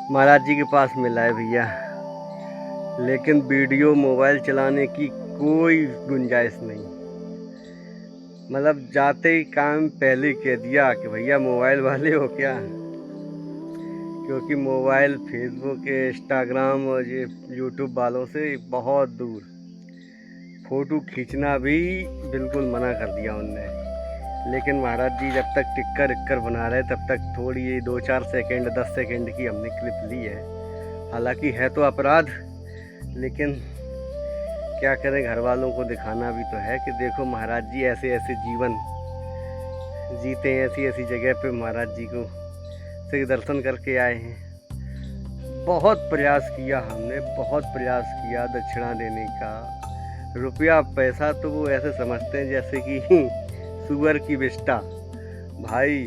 महाराज जी के पास मिला है भैया, लेकिन वीडियो मोबाइल चलाने की कोई गुंजाइश नहीं। मतलब जाते ही काम पहले कह दिया कि भैया मोबाइल वाले हो क्या, क्योंकि मोबाइल फेसबुक इंस्टाग्राम और ये यूट्यूब वालों से बहुत दूर। फ़ोटो खींचना भी बिल्कुल मना कर दिया उनने। लेकिन महाराज जी जब तक टिक्कर इक्कर बना रहे तब तक थोड़ी 2-4 सेकंड 10 सेकंड की हमने क्लिप ली है। हालांकि है तो अपराध, लेकिन क्या करें, घर वालों को दिखाना भी तो है कि देखो महाराज जी ऐसे ऐसे जीवन जीते हैं, ऐसी ऐसी जगह पे महाराज जी को से दर्शन करके आए हैं। बहुत प्रयास किया हमने, बहुत प्रयास किया दक्षिणा देने का। रुपया पैसा तो वो ऐसे समझते हैं जैसे कि सुअर की विष्ठा। भाई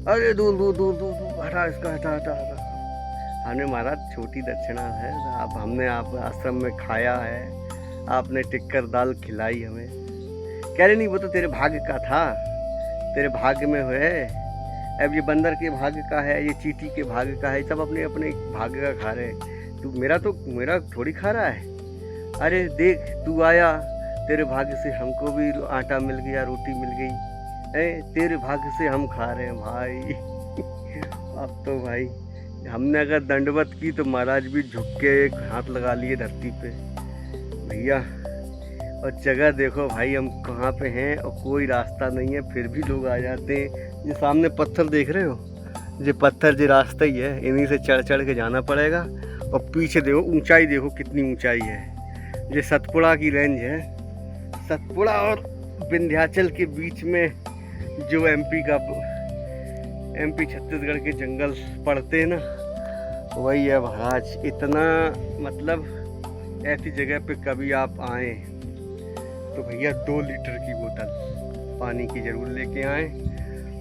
अरे दूर दूर दूर दूर दूर, हटा इसका, हटा हटा हटा। हमने महाराज छोटी दक्षिणा है, आप हमने आप आश्रम में खाया है, आपने टिक्कर दाल खिलाई हमें। कह रहे नहीं वो तो तेरे भाग्य का था, तेरे भाग्य में है। अब ये बंदर के भाग्य का है, ये चींटी के भाग्य का है, सब अपने अपने भाग्य का खा रहे हैं। तू मेरा थोड़ी खा रहा है। अरे देख तू आया, तेरे भाग्य से हमको भी आटा मिल गया, रोटी मिल गई है, तेरे भाग्य से हम खा रहे हैं भाई। अब तो भाई हमने अगर दंडवत की तो महाराज भी झुक के एक हाथ लगा लिए धरती पे भैया। और जगह देखो भाई हम कहाँ पे हैं और कोई रास्ता नहीं है, फिर भी लोग आ जाते हैं। ये सामने पत्थर देख रहे हो, ये पत्थर जो रास्ता ही है, इन्हीं से चढ़ चढ़ के जाना पड़ेगा। और पीछे देखो ऊंचाई, देखो कितनी ऊंचाई है। ये सतपुड़ा की रेंज है, सतपुड़ा और विंध्याचल के बीच में जो एमपी छत्तीसगढ़ के जंगल पड़ते हैं ना, वही है महाराज। इतना मतलब ऐसी जगह पे कभी आप आए तो भैया 2 लीटर की बोतल पानी की ज़रूर लेके आए,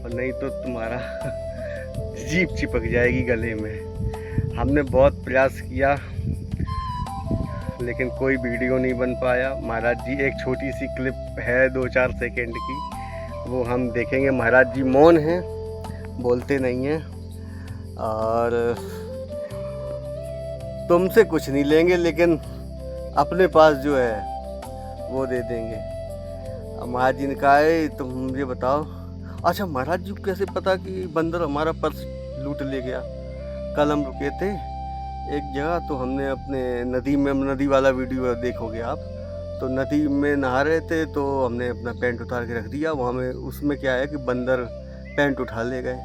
और नहीं तो तुम्हारा जीभ चिपक जाएगी गले में। हमने बहुत प्रयास किया लेकिन कोई वीडियो नहीं बन पाया। महाराज जी एक छोटी सी क्लिप है 2-4 सेकंड की, वो हम देखेंगे। महाराज जी मौन हैं, बोलते नहीं हैं, और तुमसे कुछ नहीं लेंगे लेकिन अपने पास जो है वो दे देंगे। अब महाराज जी ने कहा है तुम मुझे बताओ। अच्छा महाराज जी को कैसे पता कि बंदर हमारा पर्स लूट ले गया? कल हम रुके थे एक जगह, तो हमने अपने नदी में, नदी वाला वीडियो देखोगे आप, तो नदी में नहा रहे थे तो हमने अपना पैंट उतार के रख दिया वहाँ में। उसमें क्या है कि बंदर पैंट उठा ले गए,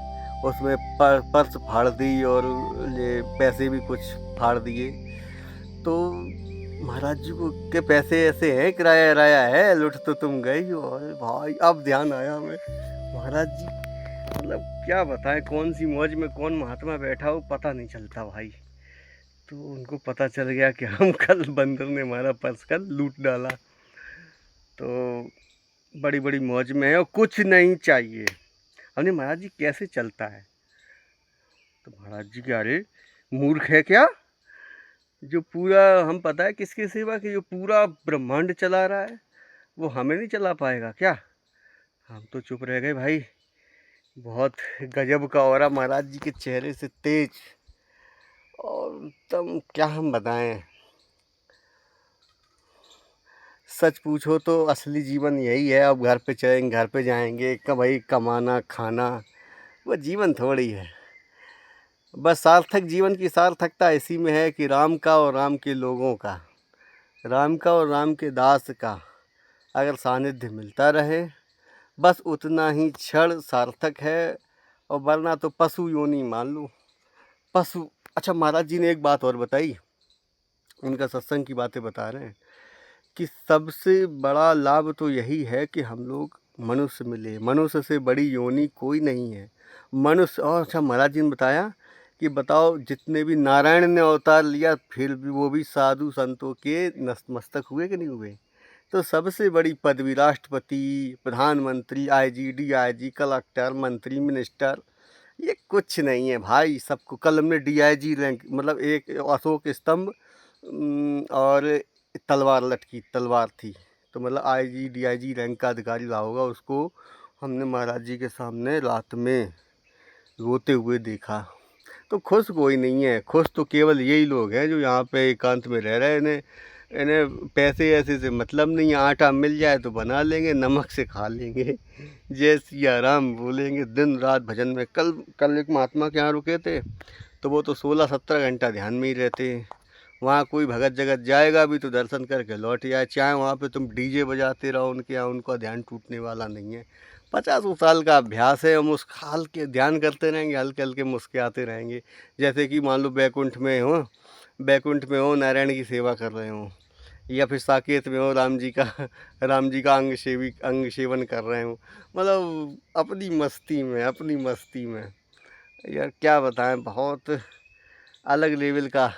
उसमें पर्स फाड़ दी और ये पैसे भी कुछ फाड़ दिए। तो महाराज जी को के पैसे ऐसे हैं, किराया किराया है, लुट तो तुम गई हो। अरे भाई अब ध्यान आया हमें। महाराज जी मतलब क्या बताएं, कौन सी मौज में कौन महात्मा बैठा हो पता नहीं चलता भाई। तो उनको पता चल गया कि हम कल बंदर ने हमारा पर्स कल लूट डाला, तो बड़ी बड़ी मौज में है और कुछ नहीं चाहिए। हमने महाराज जी कैसे चलता है, तो महाराज जी क्या, अरे मूर्ख है क्या, जो पूरा हम पता है किसकी सेवा की, जो पूरा ब्रह्मांड चला रहा है वो हमें नहीं चला पाएगा क्या? हम तो चुप रह गए भाई। बहुत गजब का ऑरा महाराज जी के चेहरे से तेज, और एकदम क्या हम बताएं। सच पूछो तो असली जीवन यही है। अब घर पे चलेंगे, घर पे जाएंगे, भाई कमाना खाना, वो जीवन थोड़ी है। बस सार्थक जीवन की सार्थकता इसी में है कि राम का और राम के लोगों का, राम का और राम के दास का अगर सानिध्य मिलता रहे, बस उतना ही क्षण सार्थक है। और वरना तो पशु योनि मान लो, पशु। अच्छा महाराज जी ने एक बात और बताई, उनका सत्संग की बातें बता रहे हैं कि सबसे बड़ा लाभ तो यही है कि हम लोग मनुष्य मिले, मनुष्य से बड़ी योनि कोई नहीं है मनुष्य। और अच्छा महाराज जी ने बताया कि बताओ जितने भी नारायण ने अवतार लिया फिर भी वो भी साधु संतों के नतमस्तक हुए कि नहीं हुए? तो सबसे बड़ी पदवी राष्ट्रपति, प्रधानमंत्री, आईजी, डीआईजी, कलेक्टर, मंत्री, मिनिस्टर, ये कुछ नहीं है भाई। सबको कल हमने डीआईजी रैंक, मतलब एक अशोक स्तंभ और तलवार लटकी, तलवार थी, तो मतलब आईजी डीआईजी रैंक का अधिकारी रहा होगा, उसको हमने महाराज जी के सामने रात में रोते हुए देखा। तो खुश कोई नहीं है, खुश तो केवल यही लोग हैं जो यहाँ पे एकांत में रह रहे हैं। इन्हें इन्हें पैसे ऐसे से मतलब नहीं है, आटा मिल जाए तो बना लेंगे, नमक से खा लेंगे, जय सिया राम बोलेंगे दिन रात भजन में। कल एक महात्मा के यहाँ रुके थे, तो वो तो 16-17 घंटा ध्यान में ही रहते हैं। वहाँ कोई भगत जगत जाएगा भी तो दर्शन करके लौट जाए, चाहे वहाँ पे तुम डीजे बजाते रहो उनके यहाँ, उनका ध्यान टूटने वाला नहीं है। 50 साल का अभ्यास है, हम उस खाल के ध्यान करते रहेंगे, हल्के हल्के मुस्कुराते रहेंगे। जैसे कि मान लो बैकुंठ में हो नारायण की सेवा कर रहे हो, या फिर साकेत में हो राम जी का अंग सेवन कर रहे हो, मतलब अपनी मस्ती में यार क्या बताएं। बहुत अलग लेवल का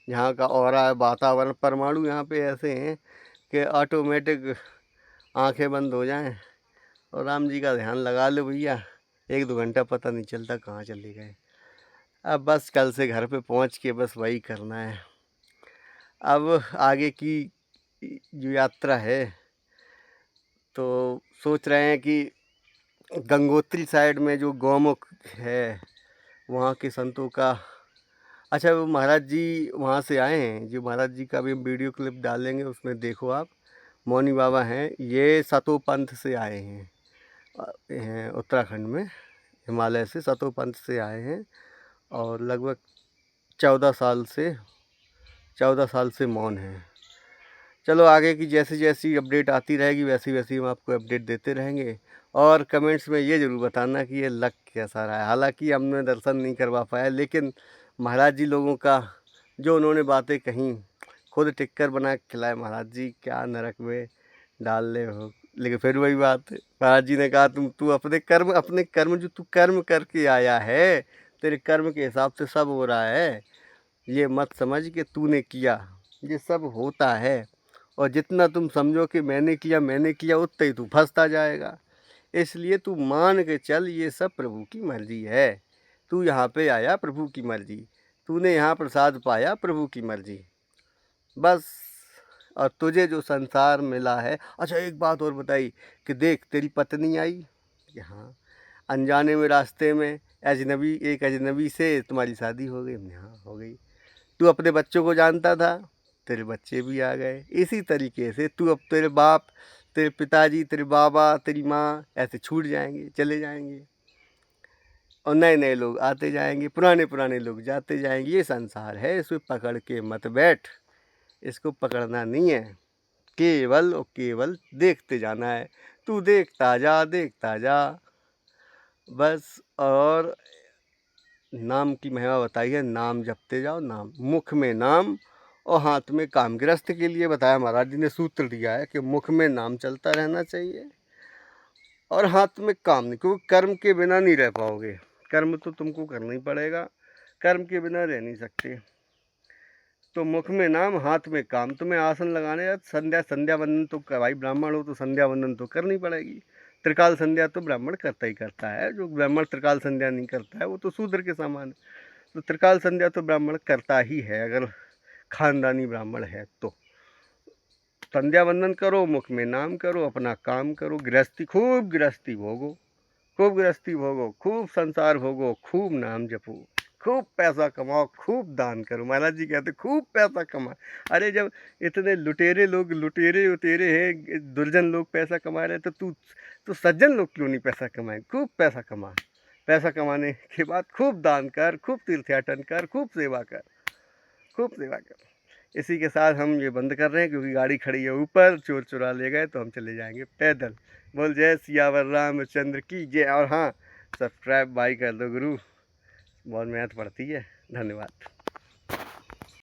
यहाँ का ऑरा है, वातावरण। परमाणु यहाँ पे ऐसे हैं कि ऑटोमेटिक आंखें बंद हो जाएं और राम जी का ध्यान लगा लो भैया, 1-2 घंटा पता नहीं चलता कहाँ चले गए। अब बस कल से घर पे पहुँच के बस वही करना है। अब आगे की जो यात्रा है तो सोच रहे हैं कि गंगोत्री साइड में जो गौमुख है वहाँ के संतों का, अच्छा वो महाराज जी वहाँ से आए हैं, जो महाराज जी का भी हम वीडियो क्लिप डालेंगे उसमें देखो आप। मौनी बाबा हैं, ये सतो पंथ से आए हैं उत्तराखंड में, हिमालय से सतो पंथ से आए हैं और लगभग 14 साल से मौन हैं। चलो आगे की जैसी जैसी अपडेट आती रहेगी वैसी वैसी हम आपको अपडेट देते रहेंगे। और कमेंट्स में ये ज़रूर बताना कि ये लग कैसा रहा है। हालांकि हमने दर्शन नहीं करवा पाया, लेकिन महाराज जी लोगों का जो उन्होंने बातें कहीं, खुद टिक्कर बना के खिलाए महाराज जी, क्या नरक में डाल ले हो। लेकिन फिर वही बात, महाराज जी ने कहा तू अपने कर्म जो तू कर्म करके आया है, तेरे कर्म के हिसाब से सब हो रहा है। ये मत समझ कि तूने किया, ये सब होता है। और जितना तुम समझो कि मैंने किया उतना ही तू फंसता जाएगा। इसलिए तू मान के चल, ये सब प्रभु की मर्जी है। तू यहाँ पे आया प्रभु की मर्जी, तूने यहाँ प्रसाद पाया प्रभु की मर्जी, बस। और तुझे जो संसार मिला है, अच्छा एक बात और बताई कि देख तेरी पत्नी आई यहाँ, अनजाने में रास्ते में एक अजनबी से तुम्हारी शादी हो गई। हाँ हो गई। तू अपने बच्चों को जानता था, तेरे बच्चे भी आ गए। इसी तरीके से तू अब तेरे बाप, तेरे पिताजी, तेरे बाबा, तेरी माँ ऐसे छूट जाएंगे, चले जाएंगे और नए नए लोग आते जाएंगे, पुराने लोग जाते जाएंगे। ये संसार है, इसमें पकड़ के मत बैठ, इसको पकड़ना नहीं है, केवल और केवल देखते जाना है। तू देखता जा बस। और नाम की महिमा बताई है, नाम जपते जाओ, नाम मुख में नाम और हाथ में काम। गृहस्थ के लिए बताया महाराज जी ने, सूत्र दिया है कि मुख में नाम चलता रहना चाहिए और हाथ में काम नहीं, क्योंकि कर्म के बिना नहीं रह पाओगे। कर्म तो तुमको करना ही पड़ेगा, कर्म के बिना रह नहीं सकते। तो मुख में नाम, हाथ में काम। तुम्हें आसन लगाने या संध्या वंदन तो भाई ब्राह्मण हो तो संध्या वंदन तो करनी पड़ेगी। त्रिकाल संध्या तो ब्राह्मण करता ही करता है, जो ब्राह्मण त्रिकाल संध्या नहीं करता है वो तो शूद्र के समान है। तो त्रिकाल संध्या तो ब्राह्मण करता ही है, अगर खानदानी ब्राह्मण है तो। संध्या वंदन करो, मुख में नाम करो, अपना काम करो, खूब गृहस्थी भोगो, खूब संसार भोगो, खूब नाम जपो, खूब पैसा कमाओ, खूब दान करो। महाराज जी कहते खूब पैसा कमा। अरे जब इतने लुटेरे उतेरे हैं, दुर्जन लोग पैसा कमा रहे, तो सज्जन लोग क्यों नहीं पैसा कमाए। खूब पैसा कमा, पैसा कमाने के बाद खूब दान कर, खूब तीर्थयाटन कर, खूब सेवा कर। इसी के साथ हम ये बंद कर रहे हैं, क्योंकि गाड़ी खड़ी है ऊपर, चोर चुरा ले गए तो हम चले जाएंगे पैदल। बोल जय सियावर रामचंद्र की जय। और हाँ, सब्सक्राइब भाई कर दो गुरु, बहुत मेहनत पड़ती है। धन्यवाद।